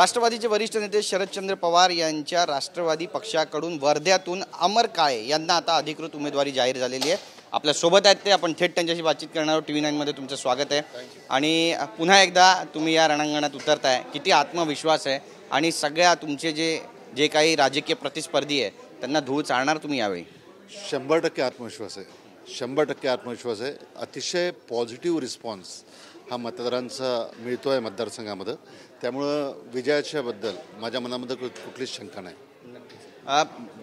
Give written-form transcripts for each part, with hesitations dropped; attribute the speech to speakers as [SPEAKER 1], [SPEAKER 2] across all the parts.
[SPEAKER 1] राष्ट्रवादीचे वरिष्ठ नेते शरदचंद्र पवार यांच्या राष्ट्रवादी पक्षाकडून वर्ध्यातून अमर काळे यांना आता अधिकृत उमेदवारी जाहीर झालेली आहे। आपल्या सोबत आहेत ते, आपण थेट त्यांच्याशी बातचीत करणार आहोत। TV9 मध्ये तुमचं स्वागत आहे। आणि पुन्हा एकदा तुम्ही या रणांगणात उतरताय, किती आत्मविश्वास आहे आणि सगळ्या तुमचे जे काही राजकीय प्रतिस्पर्धी आहे त्यांना धूळ चालणार तुम्ही यावेळी?
[SPEAKER 2] 100% आत्मविश्वास आहे, 100% आत्मविश्वास आहे। अतिशय पॉझिटिव्ह रिस्पॉन्स हा मतदारांचा मिळतो आहे मतदारसंघामध्ये, त्यामुळं विजयाच्याबद्दल माझ्या मनामध्ये कुठलीच शंका नाही।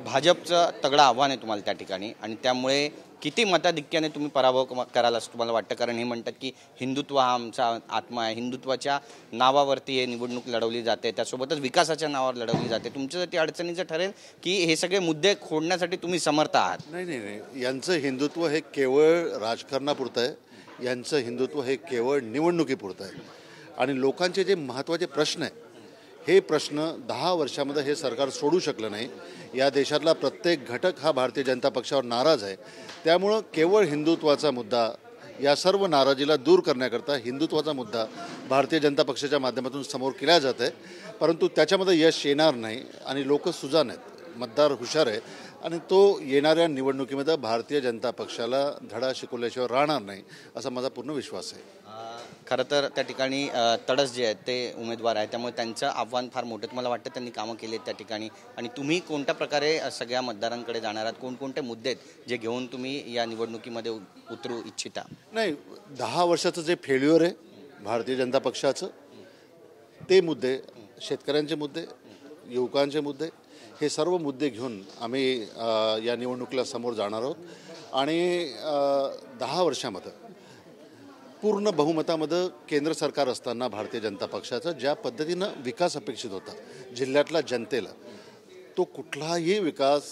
[SPEAKER 1] भाजपचं तगडं आव्हान आहे तुम्हाला त्या ठिकाणी, आणि त्यामुळे किती मताधिक्याने तुम्ही पराभव कराल असं तुम्हाला वाटतं? कारण हे म्हणतात की हिंदुत्व हा आमचा आत्मा आहे, हिंदुत्वाच्या नावावरती हे निवडणूक लढवली जाते, त्यासोबतच विकासाच्या नावावर लढवली जाते। तुमच्यासाठी अडचणीचं ठरेल की हे सगळे मुद्दे खोडण्यासाठी तुम्ही समर्थ आहात?
[SPEAKER 2] नाही, यांचं हिंदुत्व हे केवळ राजकारणापुरतं आहे, यांचं हिंदुत्व हे केवळ निवडणुकीपुरतं आहे। आणि लोकांचे जे महत्त्वाचे प्रश्न आहे, हे प्रश्न 10 वर्षामध्ये हे सरकार सोडू शकलं नाही। या देशातला प्रत्येक घटक हा भारतीय जनता पक्षावर नाराज आहे, त्यामुळं केवळ हिंदुत्वाचा मुद्दा, या सर्व नाराजीला दूर करण्याकरता हिंदुत्वाचा मुद्दा भारतीय जनता पक्षाच्या माध्यमातून समोर केला जात आहे। परंतु त्याच्यामध्ये यश येणार नाही आणि लोक सुजाण आहेत, मतदार हुशार आहे, आणि तो येणाऱ्या निवडणुकीमध्ये भारतीय जनता पक्षाला धडा शिकवल्याशिवाय राहणार नाही असा माझा पूर्ण विश्वास आहे।
[SPEAKER 1] खरं तर त्या ठिकाणी तडस जे आहेत ते उमेदवार आहे, त्यामुळे त्यांचं आव्हान फार मोठं तुम्हाला वाटतं? त्यांनी कामं केली आहेत त्या ठिकाणी, आणि तुम्ही कोणत्या प्रकारे सगळ्या मतदारांकडे जाणार आहात? कोणकोणते मुद्दे आहेत जे घेऊन तुम्ही या निवडणुकीमध्ये उतरू इच्छिता?
[SPEAKER 2] नाही, 10 वर्षाचं जे फेल्युअर आहे भारतीय जनता पक्षाचं, ते मुद्दे, शेतकऱ्यांचे मुद्दे, युवकांचे मुद्दे, हे सर्व मुद्दे घेऊन आम्ही या निवडणुकीला समोर जाणार आहोत। आणि 10 वर्षामध्ये पूर्ण बहुमतामध्ये केंद्र सरकार असताना भारतीय जनता पक्षाचा ज्या पद्धतीनं विकास अपेक्षित होता जिल्ह्यातल्या जनतेला, तो कुठलाही विकास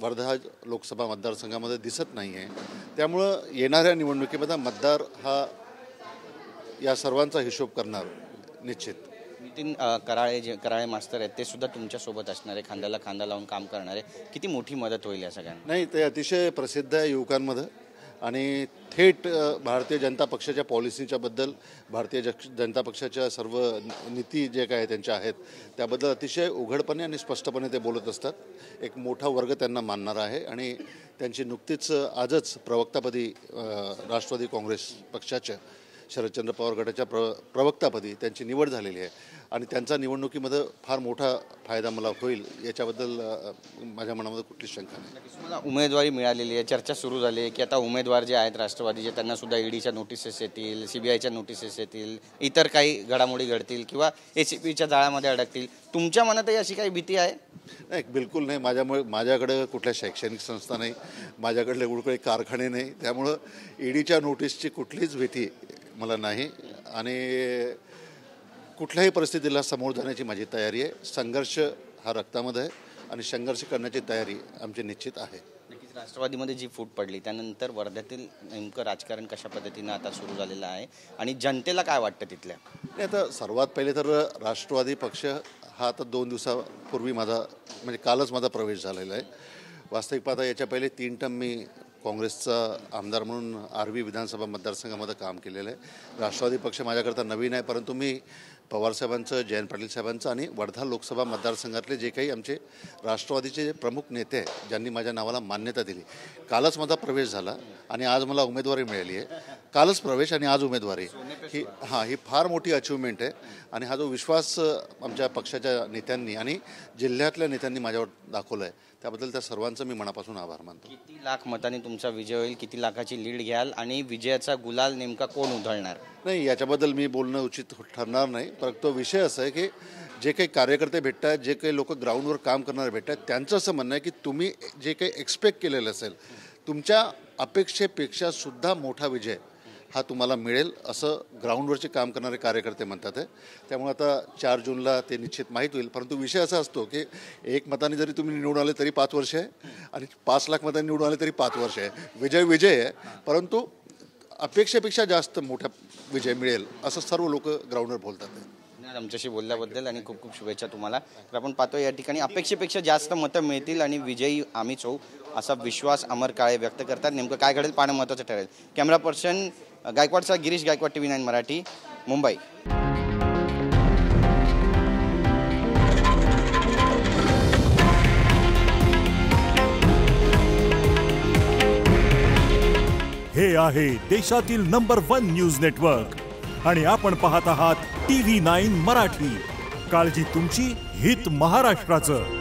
[SPEAKER 2] वर्धा लोकसभा मतदारसंघामध्ये दिसत नाही आहे। त्यामुळं येणाऱ्या निवडणुकीमध्ये मतदार हा या सर्वांचा हिशोब करणार निश्चित।
[SPEAKER 1] नितीन कराळे मास्तर आहेत, ते सुद्धा तुमच्यासोबत असणार आहे, खांद्याला खांदा लावून काम करणारे। किती मोठी मदत होईल या सगळ्यांना?
[SPEAKER 2] नाही, ते अतिशय प्रसिद्ध आहे युवकांमध्ये, आणि थेट भारतीय जनता पक्षाच्या पॉलिसीच्या बद्दल, भारतीय जनता पक्षाच्या सर्व नीती जे काय त्यांच्या आहेत त्याबद्दल अतिशय उघडपणे आणि स्पष्टपणे ते बोलत असतात। एक मोठा वर्ग त्यांना मानणारा आहे, आणि त्यांची नुकतीच आजच प्रवक्तापदी राष्ट्रवादी काँग्रेस पक्षाच्या शरदचंद्र पवार गटाच्या प्रवक्तापदी त्यांची निवड झालेली आहे, आणि त्यांचा निवडणुकीमध्ये फार मोठा फायदा मला होईल याच्याबद्दल माझ्या मनामध्ये कुठलीच शंका नाही।
[SPEAKER 1] तुम्हाला उमेदवारी मिळालेली आहे, चर्चा सुरू झाली आहे की आता उमेदवार जे आहेत राष्ट्रवादीचे त्यांना सुद्धा ईडीच्या नोटिसेस येतील, CBIच्या नोटिसेस येतील, इतर काही घडामोडी घडतील किंवा ACPच्या जाळ्यामध्ये अडकतील। तुमच्या मनातही अशी काही भीती आहे?
[SPEAKER 2] नाही, बिलकुल नाही। माझ्याकडे कुठल्या शैक्षणिक संस्था नाही, माझ्याकडले कुठले कारखाने नाही, त्यामुळं ईडीच्या नोटीसची कुठलीच भीती मला नाही, आणि कुठल्याही परिस्थितीला समोर जाण्याची माझी तयारी आहे। संघर्ष हा रक्तामध्ये आहे, आणि संघर्ष करण्याची तयारी आमची निश्चित आहे।
[SPEAKER 1] नक्कीच राष्ट्रवादीमध्ये जी फूट पडली त्यानंतर वर्ध्यातील नेमकं राजकारण कशा पद्धतीनं आता सुरू झालेलं आहे, आणि जनतेला काय वाटतं तिथल्या?
[SPEAKER 2] नाही, आता सर्वात पहिले तर राष्ट्रवादी पक्ष हा आता 2 दिवसापूर्वी म्हणजे कालच माझा प्रवेश झालेला आहे। वास्तविक पाहता याच्या पहिले 3 टर्म मी काँग्रेसचा आमदार म्हणून आर्वी विधानसभा मतदारसंघामध्ये काम केलेलं आहे। राष्ट्रवादी पक्ष माझ्याकरता नवीन आहे, परंतु मी पवारसाहेबांचं, जयंत पाटील साहेबांचं आणि वर्धा लोकसभा मतदारसंघातले जे काही आमचे राष्ट्रवादीचे जे प्रमुख नेते आहेत ज्यांनी माझ्या नावाला मान्यता दिली, कालच माझा प्रवेश झाला आणि आज मला उमेदवारी मिळाली आहे। कालच प्रवेश आणि आज उमेदवारी, ही फार मोठी अचिव्हमेंट आहे, आणि हा जो विश्वास आमच्या पक्षाच्या नेत्यांनी आणि जिल्ह्यातल्या नेत्यांनी माझ्यावर दाखवला आहे त्याबद्दल त्या सर्वांचं मी मनापासून आभार मानतो।
[SPEAKER 1] किती लाख मतांनी तुमचा विजय होईल, किती लाखाची लीड घ्याल, आणि विजयाचा गुलाल नेमका कोण उधळणार?
[SPEAKER 2] नाही, याच्याबद्दल मी बोलणं उचित ठरणार नाही, परंतु तो विषय असा आहे की जे काही कार्यकर्ते भेटतात, जे काही लोक ग्राउंडवर काम करणारे भेटतात, त्यांचं असं म्हणणं आहे की तुम्ही जे काही एक्सपेक्ट केलेलं असेल, तुमच्या अपेक्षेपेक्षा सुद्धा मोठा विजय हा तुम्हाला मिळेल असं ग्राउंडवरचे काम करणारे कार्यकर्ते म्हणतात आहे। त्यामुळे आता 4 जूनला ते निश्चित माहीत होईल, परंतु विषय असा असतो की 1 मताने जरी तुम्ही निवडून आले तरी 5 वर्ष आहे, आणि 5 लाख मतांनी निवडून आले तरी 5 वर्ष आहे। विजय आहे, परंतु अपेक्षेपेक्षा जास्त मोठा विजय मिळेल असं सर्व लोक ग्राउंडवर बोलतात।
[SPEAKER 1] आमच्याशी बोलल्याबद्दल आणि खूप खूप शुभेच्छा तुम्हाला। तर आपण पाहतो या ठिकाणी अपेक्षेपेक्षा जास्त मतं मिळतील आणि विजयी आम्हीच होऊ असा विश्वास अमर काळे व्यक्त करतात। नेमकं काय घडेल पाहणं महत्त्वाचं ठरेल। कॅमेरा पर्सन गायकवाडचा गिरीश गायकवाड, TV9 मराठी, मुंबई।
[SPEAKER 3] हे आहे देशातील नंबर 1 न्यूज नेटवर्क आणि आपण पाहत आहात TV9 मराठी. काळजी तुमची, हित महाराष्ट्राचं.